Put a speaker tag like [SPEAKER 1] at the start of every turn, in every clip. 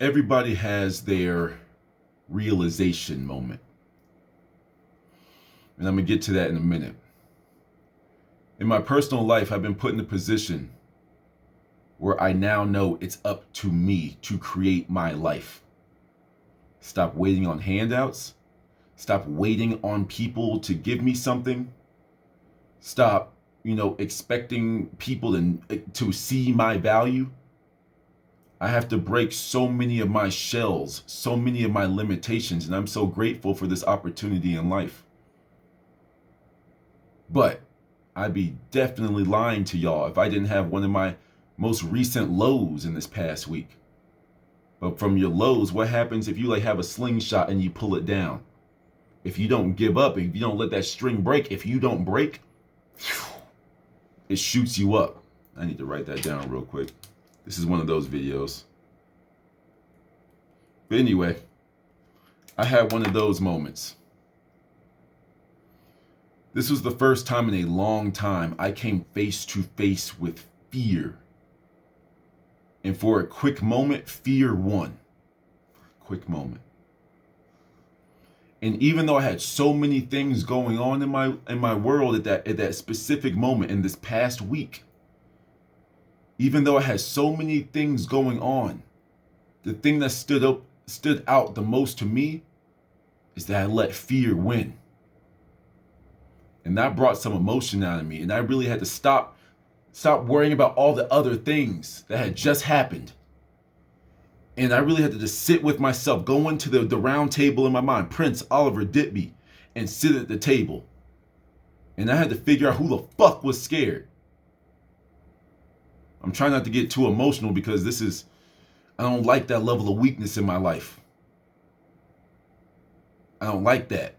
[SPEAKER 1] Everybody has their realization moment. And I'm going to get to that in a minute. In my personal life, I've been put in a position where I now know it's up to me to create my life. Stop waiting on handouts. Stop waiting on people to give me something. Stop, expecting people to see my value. I have to break so many of my shells, so many of my limitations, and I'm so grateful for this opportunity in life. But I'd be definitely lying to y'all if I didn't have one of my most recent lows in this past week. But from your lows, what happens if you have a slingshot and you pull it down? If you don't give up, if you don't let that string break, if you don't break, it shoots you up. I need to write that down real quick. This is one of those videos. But anyway, I had one of those moments. This was the first time in a long time I came face to face with fear. And for a quick moment, fear won. Quick moment. And even though I had so many things going on in my world at that specific moment in this past week, even though I had so many things going on, the thing that stood out the most to me is that I let fear win. And that brought some emotion out of me. And I really had to stop worrying about all the other things that had just happened. And I really had to just sit with myself, go into the round table in my mind, Prince, Oliver, Ditby, and sit at the table. And I had to figure out who the fuck was scared. I'm trying not to get too emotional because I don't like that level of weakness in my life. I don't like that.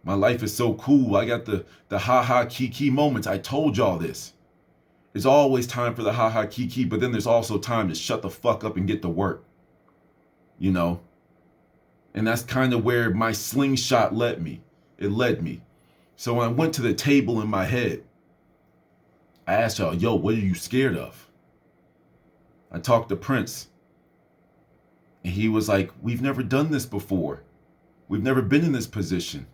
[SPEAKER 1] My life is so cool. I got the ha-ha kiki moments. I told y'all this. There's always time for the ha-ha kiki, but then there's also time to shut the fuck up and get to work. And that's kind of where my slingshot led me. It led me. So when I went to the table in my head, I asked y'all, yo, what are you scared of? I talked to Prince. And he was like, we've never done this before. We've never been in this position.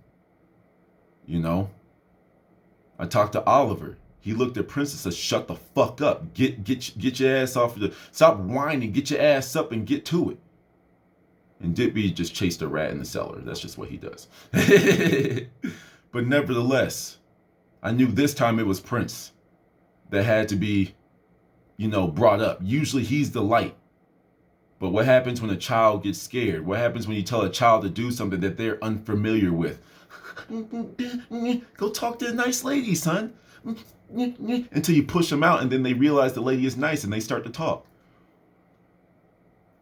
[SPEAKER 1] I talked to Oliver. He looked at Prince and said, shut the fuck up. Get your ass off stop whining, get your ass up and get to it. And Ditby just chased a rat in the cellar. That's just what he does. But nevertheless, I knew this time it was Prince that had to be, brought up. Usually he's the light. But what happens when a child gets scared? What happens when you tell a child to do something that they're unfamiliar with? Go talk to a nice lady, son. Until you push them out and then they realize the lady is nice and they start to talk.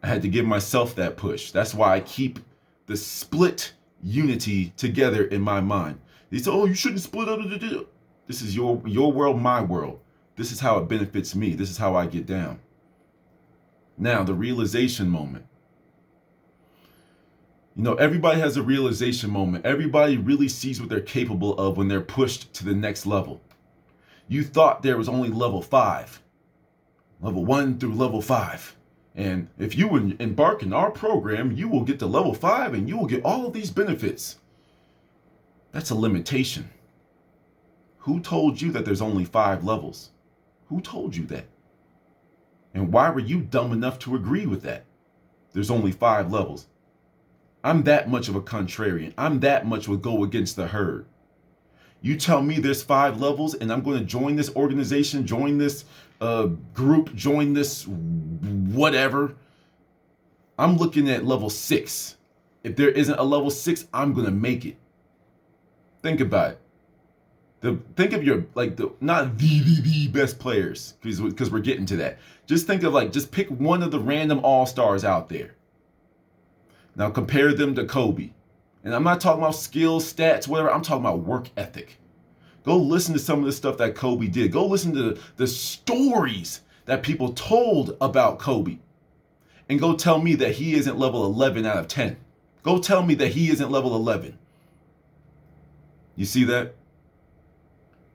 [SPEAKER 1] I had to give myself that push. That's why I keep the split unity together in my mind. They say, oh, you shouldn't split up. This is your world, my world. This is how it benefits me. This is how I get down. Now, the realization moment. Everybody has a realization moment. Everybody really sees what they're capable of when they're pushed to the next level. You thought there was only level 5. Level 1 through level 5. And if you embark in our program, you will get to level 5 and you will get all of these benefits. That's a limitation. Who told you that there's only 5 levels? Who told you that? And why were you dumb enough to agree with that? There's only 5 levels. I'm that much of a contrarian. I'm that much would go against the herd. You tell me there's 5 levels and I'm going to join this organization, join this group, join this whatever. I'm looking at level 6. If there isn't a level 6, I'm going to make it. Think about it. Think of your, not the best players, because we're getting to that. Just think of just pick one of the random all-stars out there. Now compare them to Kobe. And I'm not talking about skills, stats, whatever. I'm talking about work ethic. Go listen to some of the stuff that Kobe did. Go listen to the stories that people told about Kobe. And go tell me that he isn't level 11 out of 10. Go tell me that he isn't level 11. You see that?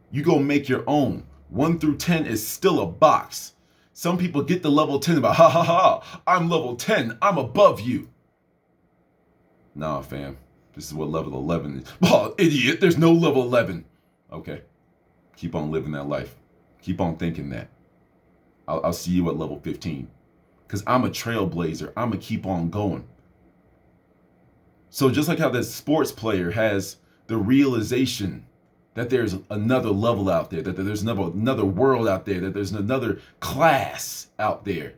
[SPEAKER 1] You go make your own. 1 through 10 is still a box. Some people get to level 10 about, ha ha ha, I'm level 10, I'm above you. Nah, fam, this is what level 11 is. Oh, idiot, there's no level 11. Okay, keep on living that life. Keep on thinking that. I'll see you at level 15. Because I'm a trailblazer. I'm going to keep on going. So just like how this sports player has the realization that there's another level out there, that there's another world out there, that there's another class out there.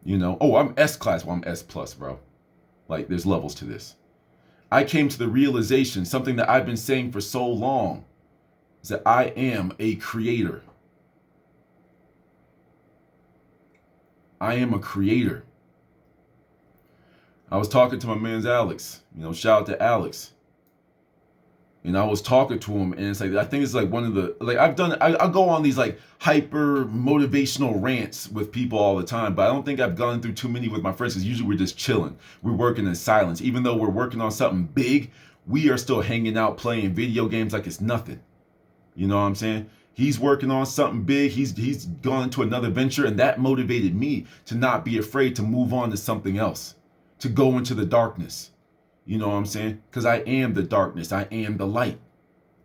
[SPEAKER 1] You know, oh, I'm S class. Well, I'm S plus, bro. Like, there's levels to this. I came to the realization, something that I've been saying for so long, is that I am a creator. I am a creator. I was talking to my man's Alex, you know, shout out to Alex. And I was talking to him, and it's like, I think it's like one of the, like I'll go on these like hyper motivational rants with people all the time, but I don't think I've gone through too many with my friends, because usually we're just chilling. We're working in silence. Even though we're working on something big, we are still hanging out playing video games like it's nothing. You know what I'm saying? He's working on something big. He's gone into another venture, and that motivated me to not be afraid to move on to something else, to go into the darkness. You know what I'm saying? Because I am the darkness. I am the light.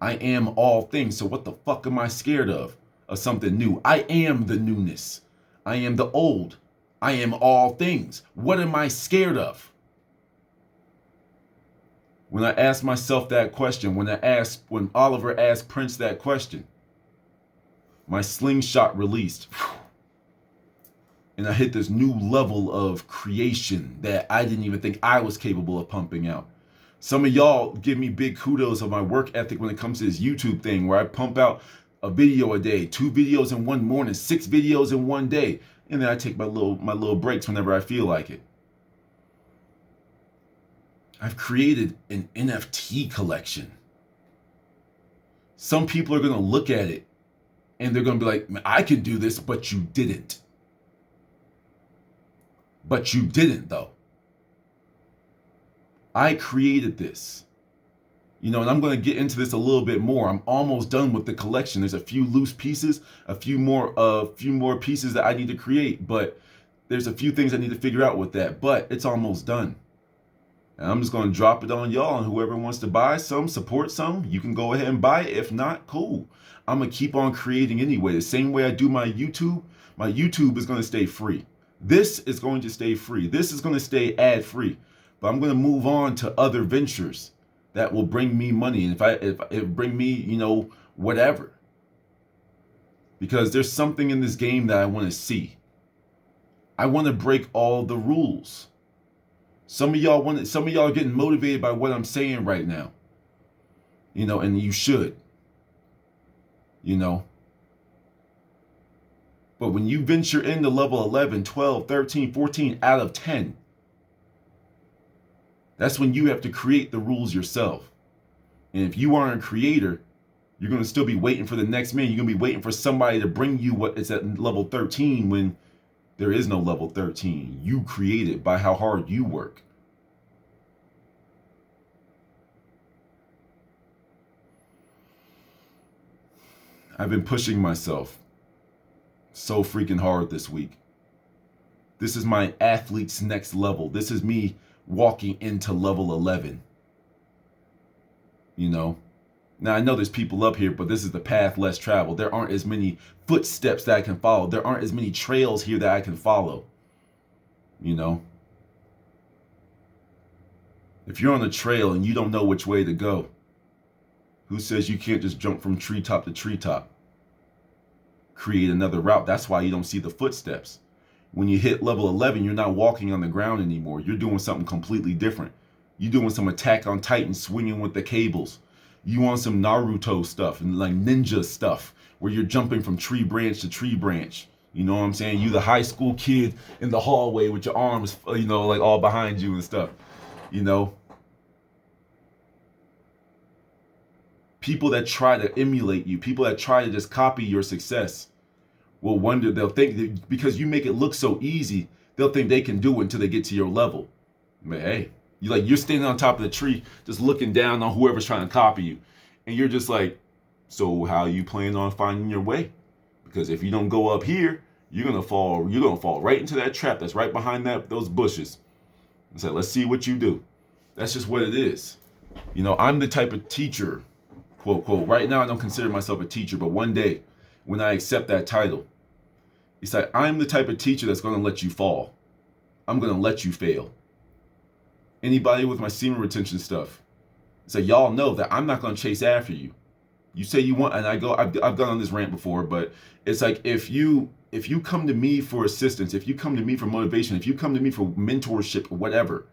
[SPEAKER 1] I am all things. So what the fuck am I scared of? Of something new. I am the newness. I am the old. I am all things. What am I scared of? When I asked myself that question, when Oliver asked Prince that question, my slingshot released. And I hit this new level of creation that I didn't even think I was capable of pumping out. Some of y'all give me big kudos of my work ethic when it comes to this YouTube thing, where I pump out a video a day, 2 videos in one morning, 6 videos in one day, and then I take my little breaks whenever I feel like it. I've created an NFT collection. Some people are going to look at it and they're going to be like, I can do this, but you didn't. But you didn't, though. I created this. You know, and I'm going to get into this a little bit more. I'm almost done with the collection. There's a few loose pieces, a few more pieces that I need to create, but there's a few things I need to figure out with that, but it's almost done. And I'm just going to drop it on y'all, and whoever wants to buy some, support some, you can go ahead and buy it. If not, cool. I'm going to keep on creating anyway. The same way I do my YouTube is going to stay free. This is going to stay free. This is going to stay ad-free. But I'm going to move on to other ventures that will bring me money. And if it bring me, you know, whatever. Because there's something in this game that I want to see. I want to break all the rules. Some of y'all are getting motivated by what I'm saying right now. You know, and you should. You know. But when you venture into level 11, 12, 13, 14 out of 10, that's when you have to create the rules yourself. And if you aren't a creator, you're going to still be waiting for the next man. You're going to be waiting for somebody to bring you what is at level 13 when there is no level 13. You create it by how hard you work. I've been pushing myself so freaking hard this week. This is my athlete's next level. This is me walking into level 11. You know? Now I know there's people up here, but this is the path less traveled. There aren't as many footsteps that I can follow. There aren't as many trails here that I can follow. You know? If you're on a trail and you don't know which way to go, who says you can't just jump from treetop to treetop? Create another route. That's why you don't see the footsteps. When you hit level 11, you're not walking on the ground anymore. You're doing something completely different. You're doing some Attack on Titan, swinging with the cables. You want some Naruto stuff and like ninja stuff where you're jumping from tree branch to tree branch. You know what I'm saying? You the high school kid in the hallway with your arms, you know, like all behind you and stuff. You know? People that try to emulate you, people that try to just copy your success will wonder, they'll think that because you make it look so easy, they'll think they can do it until they get to your level. But hey, you're standing on top of the tree, just looking down on whoever's trying to copy you. And you're just like, so how you plan on finding your way? Because if you don't go up here, you're gonna fall right into that trap that's right behind those bushes. And say, let's see what you do. That's just what it is. I'm the type of teacher, quote, quote. Right now, I don't consider myself a teacher, but one day when I accept that title, it's like, I'm the type of teacher that's going to let you fall. I'm going to let you fail. Anybody with my semen retention stuff, it's like, y'all know that I'm not going to chase after you. You say you want, and I've gone on this rant before, but it's like, if you come to me for assistance, if you come to me for motivation, if you come to me for mentorship or whatever,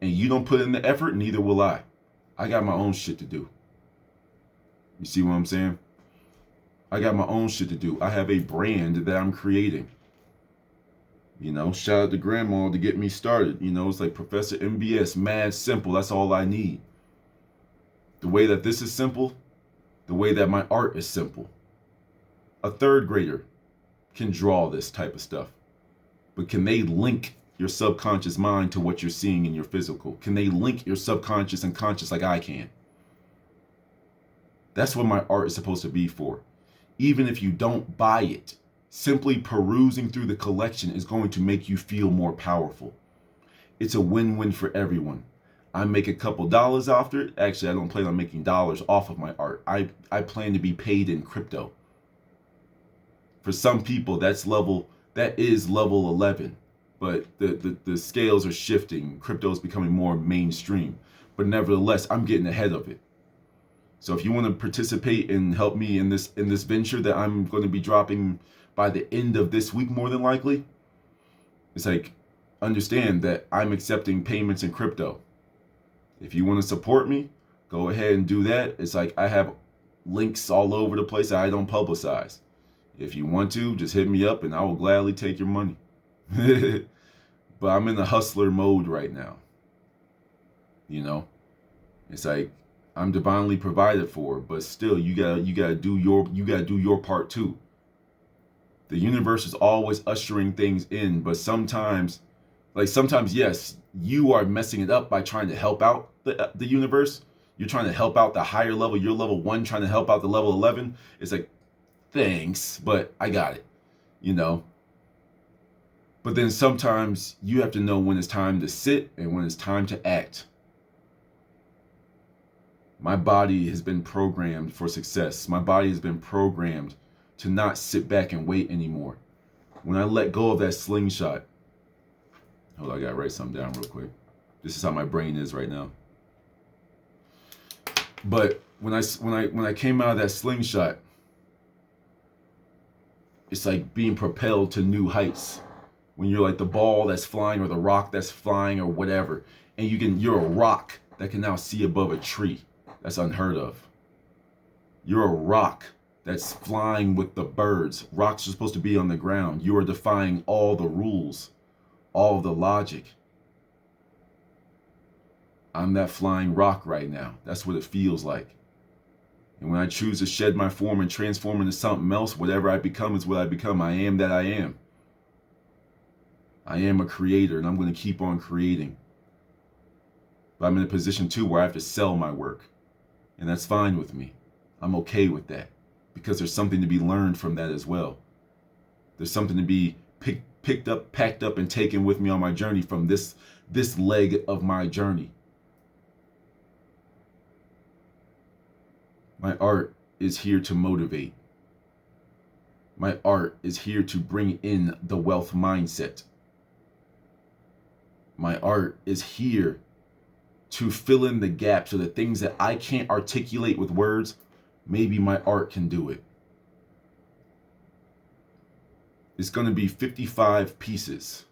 [SPEAKER 1] and you don't put in the effort, neither will I. I got my own shit to do. You see what I'm saying? I got my own shit to do. I have a brand that I'm creating. Shout out to grandma to get me started. It's like Professor MBS, mad simple. That's all I need. The way that this is simple, the way that my art is simple. A third grader can draw this type of stuff. But can they link your subconscious mind to what you're seeing in your physical? Can they link your subconscious and conscious like I can? That's what my art is supposed to be for. Even if you don't buy it, simply perusing through the collection is going to make you feel more powerful. It's a win-win for everyone. I make a couple dollars after it. Actually, I don't plan on making dollars off of my art. I plan to be paid in crypto. For some people, that is level 11. But the scales are shifting. Crypto is becoming more mainstream. But nevertheless, I'm getting ahead of it. So if you want to participate and help me in this venture that I'm going to be dropping by the end of this week, more than likely, it's like, understand that I'm accepting payments in crypto. If you want to support me, go ahead and do that. It's like, I have links all over the place that I don't publicize. If you want to, just hit me up and I will gladly take your money. But I'm in a hustler mode right now. It's like, I'm divinely provided for, but still you gotta do your part too. The universe is always ushering things in, but sometimes yes, you are messing it up by trying to help out the universe. You're trying to help out the higher level. You're level 1 trying to help out the level 11. It's like, thanks, but I got it. But then sometimes you have to know when it's time to sit and when it's time to act. My body has been programmed for success. My body has been programmed to not sit back and wait anymore. When I let go of that slingshot, hold on, I gotta write something down real quick. This is how my brain is right now. But when I came out of that slingshot, it's like being propelled to new heights. When you're like the ball that's flying or the rock that's flying or whatever, and you're a rock that can now see above a tree. That's unheard of. You're a rock that's flying with the birds. Rocks are supposed to be on the ground. You are defying all the rules, all of the logic. I'm that flying rock right now. That's what it feels like. And when I choose to shed my form and transform into something else, whatever I become is what I become. I am that I am. I am a creator, and I'm going to keep on creating. But I'm in a position too where I have to sell my work. And that's fine with me. I'm okay with that. Because there's something to be learned from that as well. There's something to be picked up, packed up, and taken with me on my journey from this leg of my journey. My art is here to motivate. My art is here to bring in the wealth mindset. My art is here to fill in the gaps of the things that I can't articulate with words. Maybe my art can do it. It's going to be 55 pieces.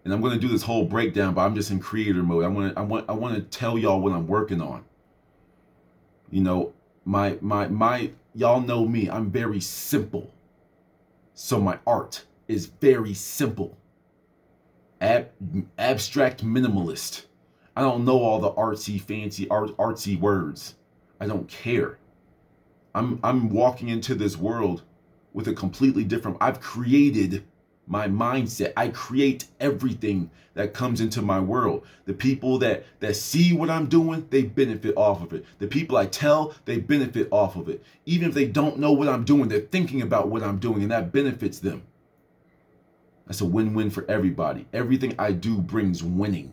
[SPEAKER 1] And I'm going to do this whole breakdown, but I'm just in creator mode. I want to tell y'all what I'm working on. Y'all know me. I'm very simple. So my art is very simple. Abstract minimalist. I don't know all the artsy words. I don't care. I'm walking into this world with a completely different. I've created my mindset. I create everything that comes into my world. The people that see what I'm doing, they benefit off of it. The people I tell, they benefit off of it. Even if they don't know what I'm doing, they're thinking about what I'm doing, and that benefits them. That's a win-win for everybody. Everything I do brings winning.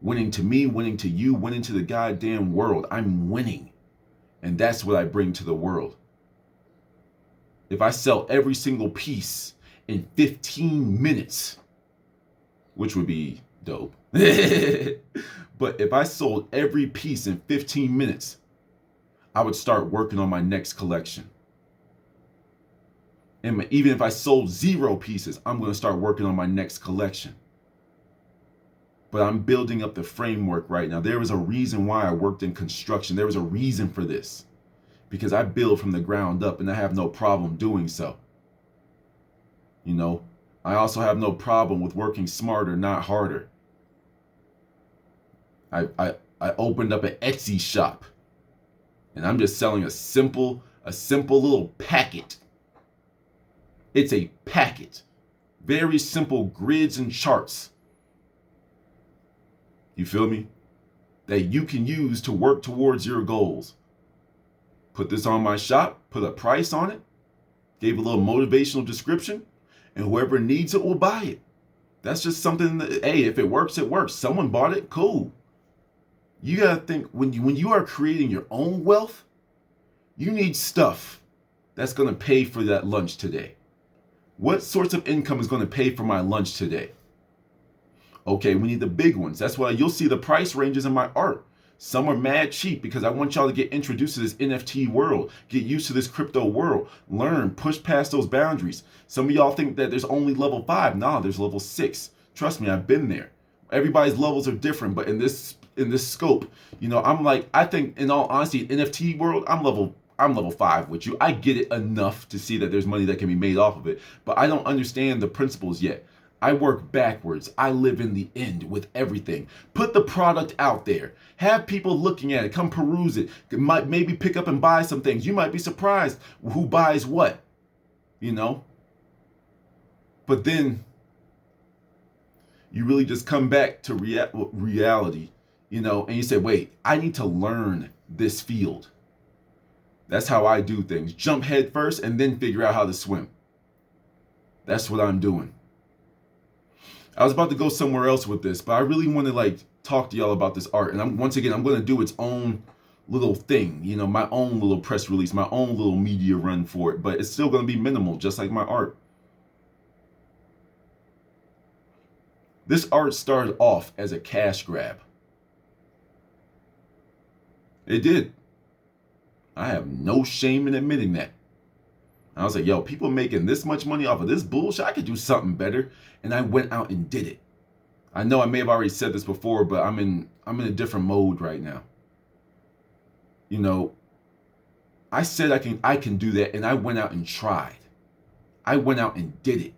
[SPEAKER 1] Winning to me, winning to you, winning to the goddamn world. I'm winning. And that's what I bring to the world. If I sell every single piece in 15 minutes, which would be dope. But if I sold every piece in 15 minutes, I would start working on my next collection. And even if I sold 0 pieces, I'm going to start working on my next collection. But I'm building up the framework right now. There was a reason why I worked in construction. There was a reason for this. Because I build from the ground up and I have no problem doing so. You know, I also have no problem with working smarter, not harder. I opened up an Etsy shop and I'm just selling a simple little packet. It's a packet. Very simple grids and charts. You feel me? That you can use to work towards your goals. Put this on my shop, put a price on it, gave a little motivational description, and whoever needs it will buy it. That's just something that, hey, if it works, it works. Someone bought it, cool. You gotta think, when you are creating your own wealth, you need stuff that's gonna pay for that lunch today. What sorts of income is gonna pay for my lunch today? Okay, we need the big ones. That's why you'll see the price ranges in my art. Some are mad cheap because I want y'all to get introduced to this NFT world, get used to this crypto world, learn, push past those boundaries. Some of y'all think that there's only level 5. Nah, there's level 6. Trust me, I've been there. Everybody's levels are different, but in this scope, you know, I think in all honesty, NFT world, I'm level 5 with you. I get it enough to see that there's money that can be made off of it, but I don't understand the principles yet. I work backwards. I live in the end with everything. Put the product out there. Have people looking at it. Come peruse it. Maybe pick up and buy some things. You might be surprised who buys what, you know? But then you really just come back to reality, you know, and you say, wait, I need to learn this field. That's how I do things. Jump head first and then figure out how to swim. That's what I'm doing. I was about to go somewhere else with this, but I really want to talk to y'all about this art. And I'm going to do its own little thing, you know, my own little press release, my own little media run for it, but it's still going to be minimal, just like my art. This art started off as a cash grab. It did. I have no shame in admitting that. I was like, yo, people making this much money off of this bullshit, I could do something better. And I went out and did it. I know I may have already said this before, but I'm in a different mode right now. You know, I said I can do that, and I went out and tried. I went out and did it.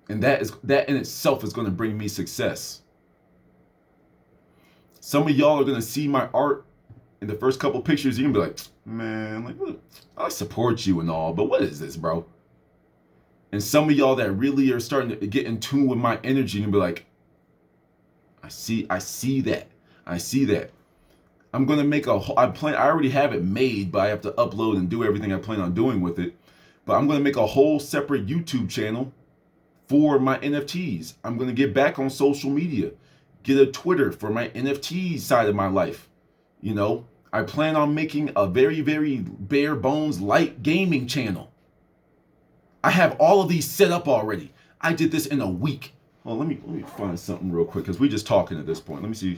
[SPEAKER 1] And that in itself is going to bring me success. Some of y'all are going to see my art in the first couple pictures. You're going to be like, man, I support you and all, but what is this, bro? And some of y'all that really are starting to get in tune with my energy and be like, I see that. I see that. I'm going to make I already have it made, but I have to upload and do everything I plan on doing with it. But I'm going to make a whole separate YouTube channel for my NFTs. I'm going to get back on social media, get a Twitter for my NFT side of my life. You know, I plan on making a very, very bare bones light gaming channel. I have all of these set up already. I did this in a week. Oh, let me find something real quick because we're just talking at this point. Let me see.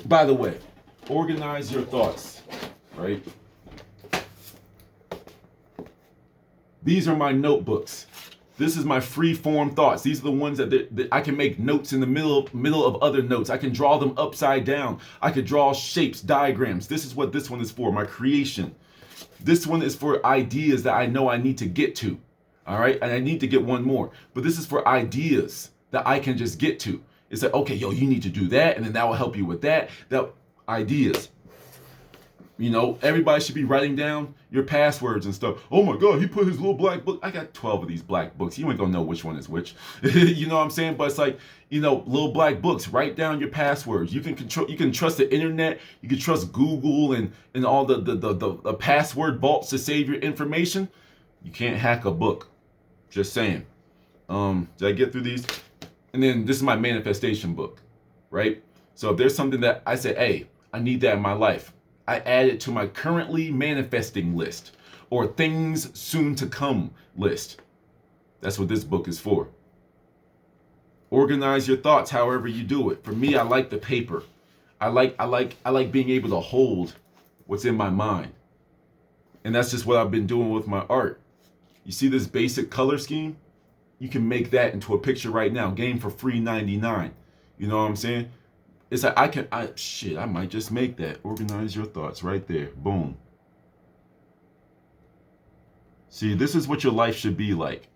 [SPEAKER 1] By the way, organize your thoughts, right? These are my notebooks. This is my free form thoughts. These are the ones that I can make notes in the middle of other notes. I can draw them upside down. I could draw shapes, diagrams. This is what this one is for, my creation. This one is for ideas that I know I need to get to. All right, and I need to get one more. But this is for ideas that I can just get to. It's like, okay, yo, you need to do that, and then that will help you with that. Ideas. You know, everybody should be writing down your passwords and stuff. Oh my God, he put his little black book. I got 12 of these black books. You ain't gonna know which one is which. You know what I'm saying? But it's like, you know, little black books. Write down your passwords. You can control. You can trust the internet. You can trust Google and all the password vaults to save your information. You can't hack a book. Just saying. Did I get through these? And then this is my manifestation book, right? So if there's something that I say, hey, I need that in my life, I add it to my currently manifesting list or things soon to come list. That's what this book is for. Organize your thoughts however you do it. For me, I like the paper. I like being able to hold what's in my mind. And that's just what I've been doing with my art. You see this basic color scheme? You can make that into a picture right now. Game for free 99. You know what I'm saying? It's like I might just make that. Organize your thoughts right there. Boom. See, this is what your life should be like.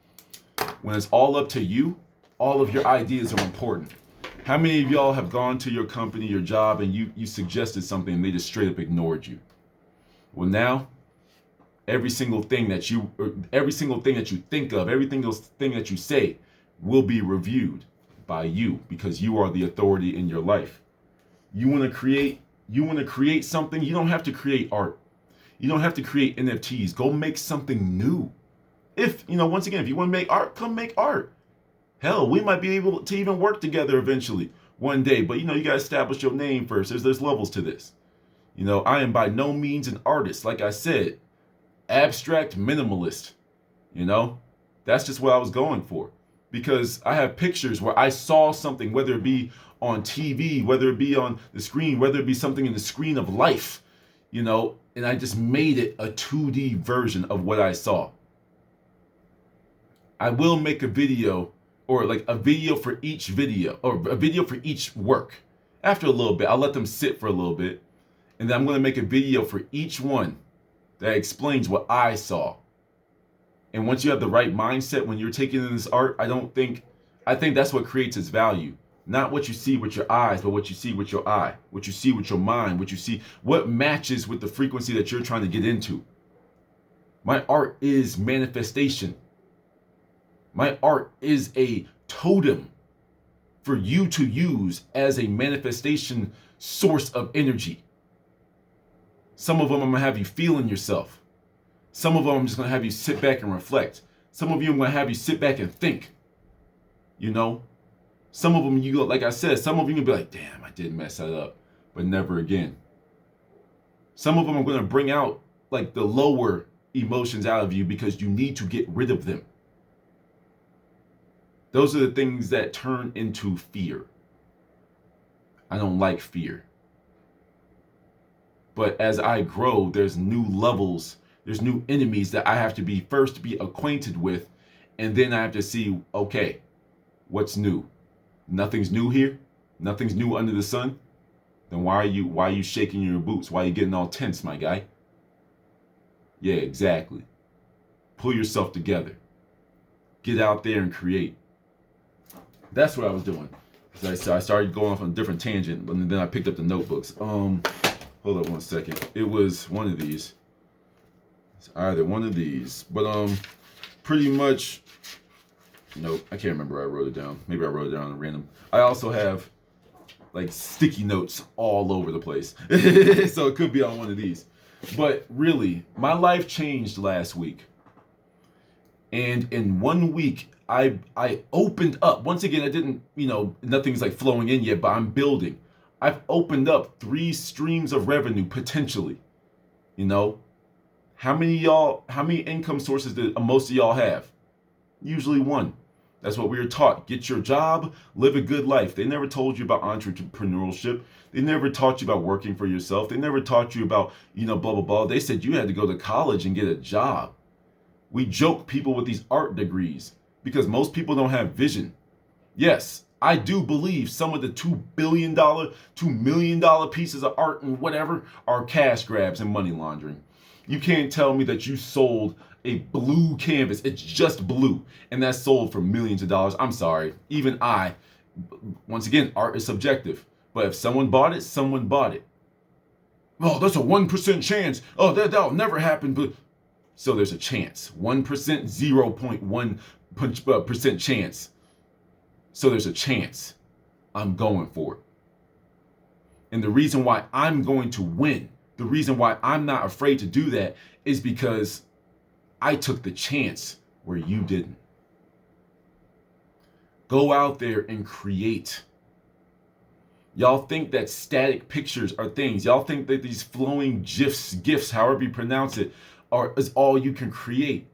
[SPEAKER 1] When it's all up to you, all of your ideas are important. How many of y'all have gone to your company, your job, and you suggested something and they just straight up ignored you? Well, now, every single thing that you think of, every single thing that you say will be reviewed by you because you are the authority in your life. You want to create something, you don't have to create art. You don't have to create NFTs. Go make something new. If, once again, if you want to make art, come make art. Hell, we might be able to even work together eventually one day, but you got to establish your name first. There's levels to this. I am by no means an artist. Like I said, abstract minimalist. That's just what I was going for. Because I have pictures where I saw something, whether it be on TV, whether it be on the screen, whether it be something in the screen of life, and I just made it a 2D version of what I saw. I will make a video or like a video for each video or a video for each work. After a little bit, I'll let them sit for a little bit. And then I'm going to make a video for each one that explains what I saw. And once you have the right mindset when you're taking in this art, I think that's what creates its value. Not what you see with your eyes, but what you see with your eye, what you see with your mind, what matches with the frequency that you're trying to get into. My art is manifestation. My art is a totem for you to use as a manifestation source of energy. Some of them I'm going to have you feeling yourself. Some of them I'm just going to have you sit back and reflect. Some of you I'm going to have you sit back and think. Some of them, like I said, some of you going to be like, damn, I did mess that up, but never again. Some of them are going to bring out like the lower emotions out of you because you need to get rid of them. Those are the things that turn into fear. I don't like fear. But as I grow, there's new levels, there's new enemies that I have to be acquainted with, and then I have to see, okay, what's new? Nothing's new here? Nothing's new under the sun? Then why are you shaking your boots? Why are you getting all tense, my guy? Yeah, exactly. Pull yourself together. Get out there and create. That's what I was doing. I started going off on a different tangent, but then I picked up the notebooks. Hold up one second. It was one of these. It's either one of these. But pretty much, nope, I can't remember where I wrote it down. Maybe I wrote it down at random. I also have like sticky notes all over the place. So it could be on one of these. But really, my life changed last week. And in 1 week, I opened up. Once again, I didn't, nothing's like flowing in yet, but I'm building. I've opened up 3 streams of revenue potentially. How many income sources do most of y'all have? Usually one. That's what we were taught. Get your job, live a good life. They never told you about entrepreneurship. They never taught you about working for yourself. They never taught you about, blah, blah, blah. They said you had to go to college and get a job. We joke people with these art degrees because most people don't have vision. Yes, I do believe some of the $2 million pieces of art and whatever are cash grabs and money laundering. You can't tell me that you sold a blue canvas. It's just blue. And that's sold for millions of dollars. I'm sorry. Even once again, art is subjective. But if someone bought it, someone bought it. Oh, that's a 1% chance. Oh, that'll never happen. But so there's a chance. 1%, 0.1% chance. So there's a chance. I'm going for it. And the reason why I'm going to win, the reason why I'm not afraid to do that is because I took the chance where you didn't. Go out there and create. Y'all think that static pictures are things. Y'all think that these flowing GIFs, however you pronounce it, is all you can create.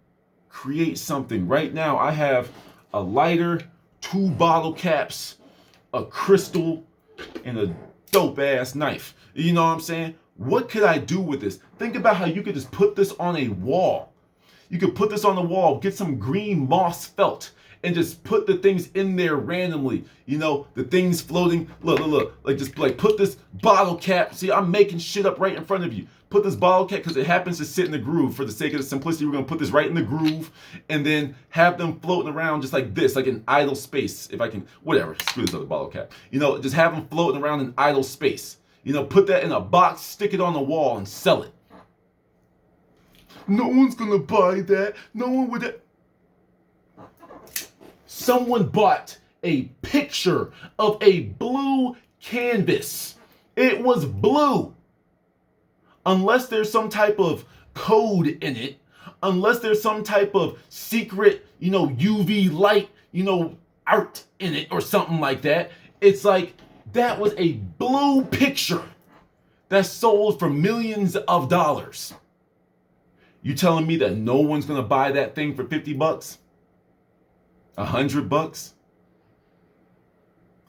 [SPEAKER 1] Create something. Right now, I have a lighter, 2 bottle caps, a crystal, and a dope-ass knife. You know what I'm saying? What could I do with this? Think about how you could just put this on a wall. You could put this on the wall, get some green moss felt, and just put the things in there randomly. You know, the things floating. Look. Like, just like put this bottle cap. See, I'm making shit up right in front of you. Put this bottle cap, because it happens to sit in the groove. For the sake of the simplicity, we're going to put this right in the groove and then have them floating around just like this, like in idle space. If I can, whatever, screw this other bottle cap. You know, just have them floating around in idle space. You know, put that in a box, stick it on the wall, and sell it. No one's going to buy that. No one would. Someone bought a picture of a blue canvas. It was blue. Unless there's some type of code in it, unless there's some type of secret, UV light, art in it or something like that. It's like that was a blue picture that sold for millions of dollars. You telling me that no one's going to buy that thing for $50? $100?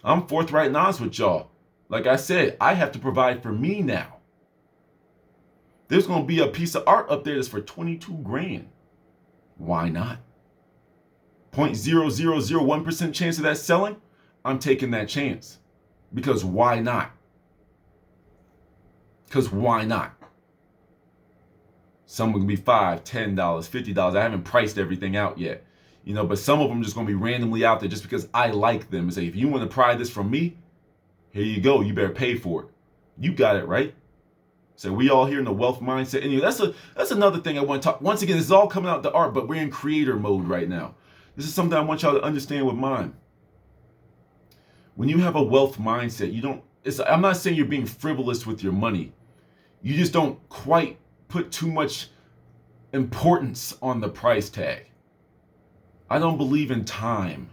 [SPEAKER 1] I'm forthright and honest with y'all. Like I said, I have to provide for me now. There's going to be a piece of art up there that's for 22 grand. Why not? 0.0001% chance of that selling? I'm taking that chance. Because why not? Because why not? Some will be $5, $10, $50. I haven't priced everything out yet. But some of them are just going to be randomly out there just because I like them and say, if you want to pry this from me, here you go. You better pay for it. You got it, right? So we all here in the wealth mindset. Anyway, that's another thing I want to talk. Once again, this is all coming out the art, but we're in creator mode right now. This is something I want y'all to understand with mine. When you have a wealth mindset, I'm not saying you're being frivolous with your money. You just don't quite put too much importance on the price tag. I don't believe in time.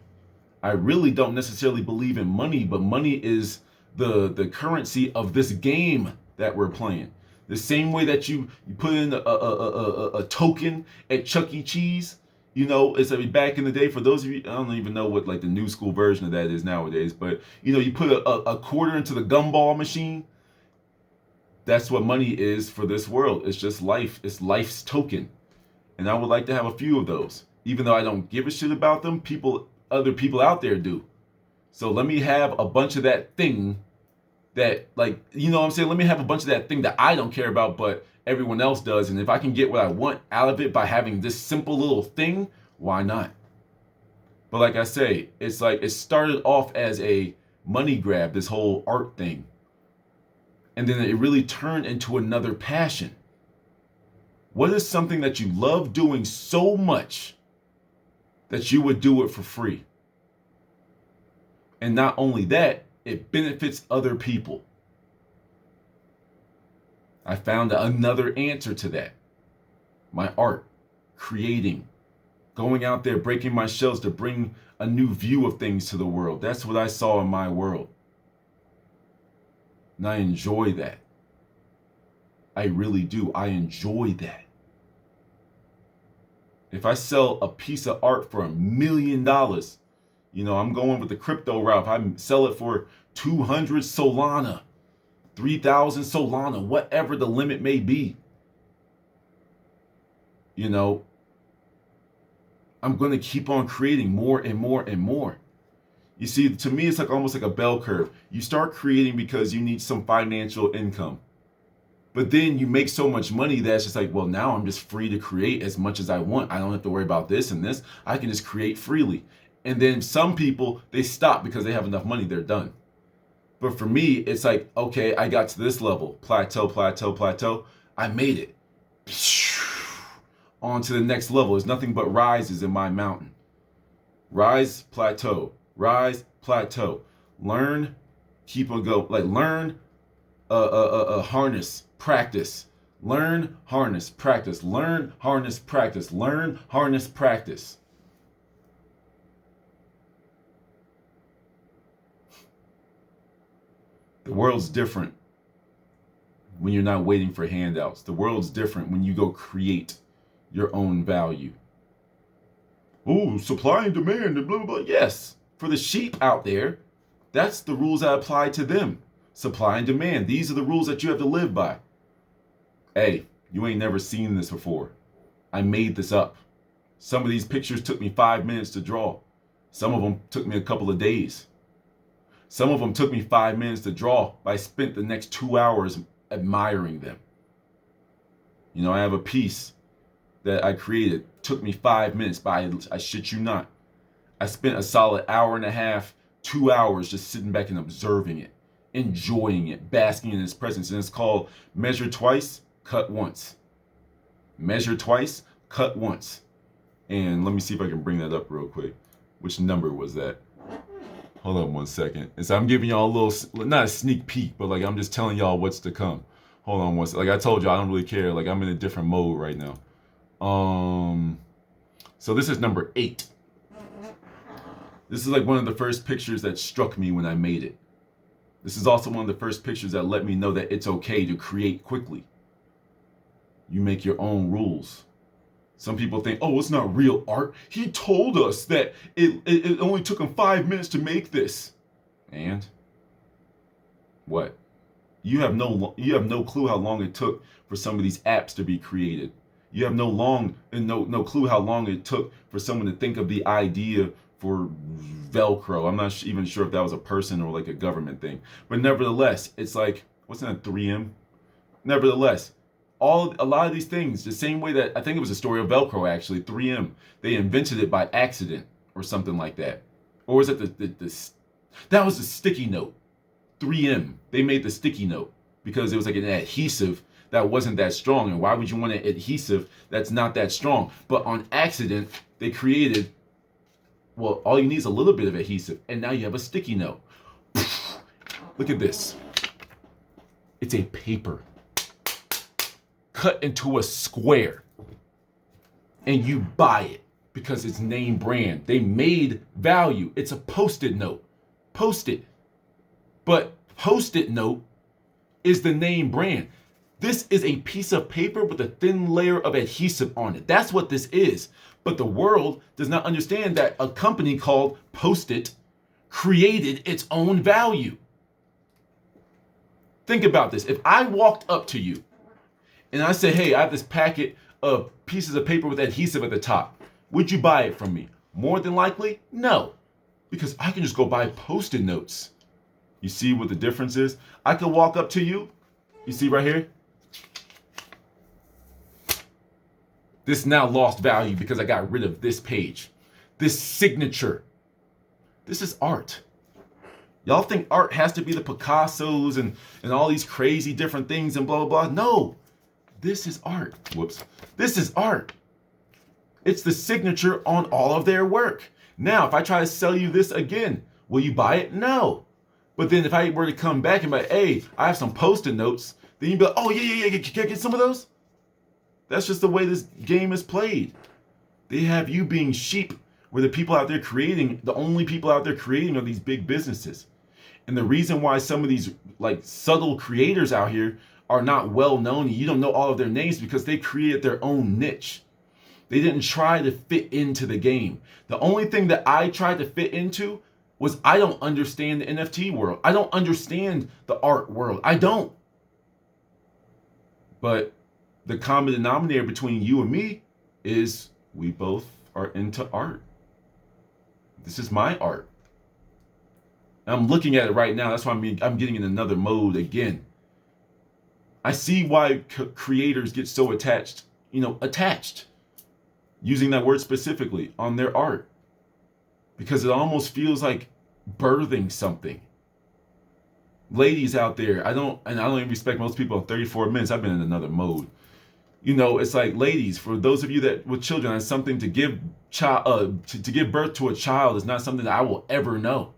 [SPEAKER 1] I really don't necessarily believe in money, but money is the currency of this game that we're playing. The same way that you put in a token at Chuck E. Cheese, it's back in the day. For those of you, I don't even know what like the new school version of that is nowadays, but you put a quarter into the gumball machine. That's what money is for this world. It's just life. It's life's token. And I would like to have a few of those. Even though I don't give a shit about them, other people out there do. So let me have a bunch of that thing that, like, what I'm saying? Let me have a bunch of that thing that I don't care about, but everyone else does. And if I can get what I want out of it by having this simple little thing, why not? But like I say, it's like it started off as a money grab, this whole art thing. And then it really turned into another passion. What is something that you love doing so much that you would do it for free? And not only that, it benefits other people. I found another answer to that. My art, creating, going out there, breaking my shells to bring a new view of things to the world. That's what I saw in my world. And I enjoy that. I really do. I enjoy that. If I sell a piece of art for $1 million, I'm going with the crypto route. If I sell it for 200 Solana, 3,000 Solana, whatever the limit may be, I'm going to keep on creating more and more and more. You see, to me, it's like almost like a bell curve. You start creating because you need some financial income. But then you make so much money that it's just like, well, now I'm just free to create as much as I want. I don't have to worry about this and this. I can just create freely. And then some people, they stop because they have enough money. They're done. But for me, it's like, okay, I got to this level, plateau, plateau, plateau. I made it. On to the next level. There's nothing but rises in my mountain. Rise, plateau. Rise, plateau. Learn, keep on go. Like learn, harness, practice. Learn, harness, practice. Learn, harness, practice. Learn, harness, practice. The world's different when you're not waiting for handouts. The world's different when you go create your own value. Oh, supply and demand and blah, blah, blah. Yes, for the sheep out there, that's the rules that apply to them. Supply and demand. These are the rules that you have to live by. Hey, you ain't never seen this before. I made this up. Some of these pictures took me 5 minutes to draw. Some of them took me a couple of days. Some of them took me 5 minutes to draw, but I spent the next 2 hours admiring them. You know, I have a piece that I created. Took me 5 minutes, but I shit you not. I spent a solid hour and a half, 2 hours just sitting back and observing it, enjoying it, basking in its presence. And it's called Measure Twice, Cut Once. Measure twice, cut once. And let me see if I can bring that up real quick. Which number was that? Hold on 1 second. And so I'm giving y'all a little, not a sneak peek, but like I'm just telling y'all what's to come. Hold on 1 second. Like I told y'all, I don't really care. Like I'm in a different mode right now. So this is number 8. This is like one of the first pictures that struck me when I made it. This is also one of the first pictures that let me know that it's okay to create quickly. You make your own rules. Some people think, oh, it's not real art. He told us that it only took him 5 minutes to make this. And what? You have no clue how long it took for some of these apps to be created. You have no clue how long it took for someone to think of the idea for Velcro. I'm not even sure if that was a person or like a government thing. But nevertheless, it's like, what's that, 3M? Nevertheless, a lot of these things, the same way that I think it was a story of Velcro actually, 3M, they invented it by accident or something like that. Or was it that was the sticky note. 3M, they made the sticky note because it was like an adhesive that wasn't that strong. And why would you want an adhesive that's not that strong? But on accident, they created, well, all you need is a little bit of adhesive, and now you have a sticky note. Look at this. It's a paper cut into a square, and you buy it because it's name brand. They made value. It's a Post-it note. Post-it. But Post-it note is the name brand. This is a piece of paper with a thin layer of adhesive on it. That's what this is. But the world does not understand that a company called Post-it created its own value. Think about this. If I walked up to you and I said, hey, I have this packet of pieces of paper with adhesive at the top, would you buy it from me? More than likely, no. Because I can just go buy Post-it notes. You see what the difference is? I could walk up to you. You see right here? This now lost value because I got rid of this page. This signature. This is art. Y'all think art has to be the Picassos and all these crazy different things and blah, blah, blah. No. This is art. Whoops. This is art. It's the signature on all of their work. Now, if I try to sell you this again, will you buy it? No. But then if I were to come back and be like, hey, I have some Post-it notes, then you'd be like, oh, yeah, can I get some of those? That's just the way this game is played. They have you being sheep, where the people out there creating, the only people out there creating are these big businesses. And the reason why some of these like subtle creators out here are not well known, and you don't know all of their names, because they created their own niche. They didn't try to fit into the game. The only thing that I tried to fit into was I don't understand the NFT world. I don't understand the art world. I don't. But the common denominator between you and me is we both are into art. This is my art. I'm looking at it right now. That's why I'm getting in another mode again. I see why creators get so attached, using that word specifically on their art, because it almost feels like birthing something. Ladies out there, I don't even respect most people in 34 minutes. I've been in another mode. It's like, ladies, for those of you that with children, that's something to give to give birth to a child is not something that I will ever know.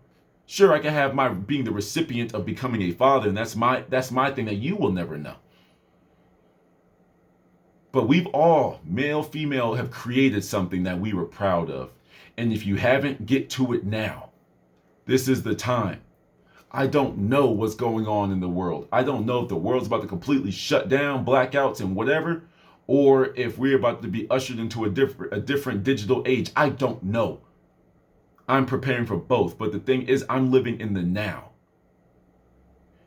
[SPEAKER 1] Sure, I can have my being the recipient of becoming a father, and that's my thing that you will never know. But we've all, male, female, have created something that we were proud of. And if you haven't, get to it now. This is the time. I don't know what's going on in the world. I don't know if the world's about to completely shut down, blackouts and whatever, or if we're about to be ushered into a different digital age. I don't know. I'm preparing for both. But the thing is, I'm living in the now.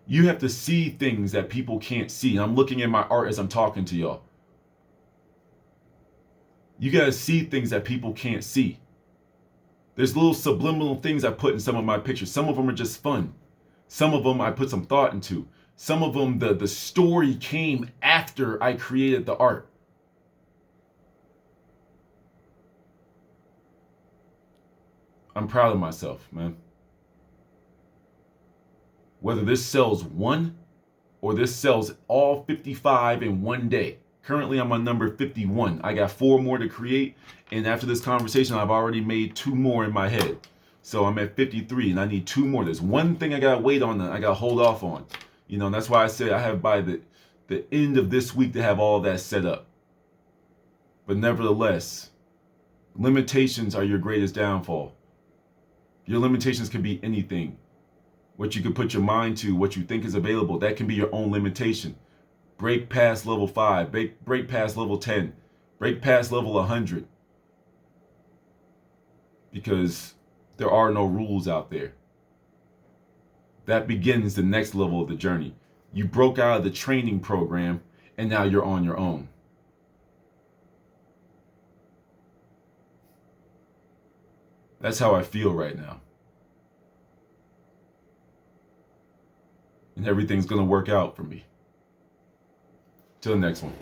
[SPEAKER 1] You have to see things that people can't see. I'm looking at my art as I'm talking to y'all. You got to see things that people can't see. There's little subliminal things I put in some of my pictures. Some of them are just fun. Some of them I put some thought into. Some of them, the story came after I created the art. I'm proud of myself, man. Whether this sells one or this sells all 55 in one day. Currently, I'm on number 51. I got 4 more to create. And after this conversation, I've already made 2 more in my head. So I'm at 53 and I need 2 more. There's one thing I got to wait on that I got to hold off on. And that's why I say I have by the end of this week to have all that set up. But nevertheless, limitations are your greatest downfall. Your limitations can be anything. What you can put your mind to, what you think is available, that can be your own limitation. Break past level 5, break past level 10, break past level 100. Because there are no rules out there. That begins the next level of the journey. You broke out of the training program and now you're on your own. That's how I feel right now. And everything's going to work out for me. Till the next one.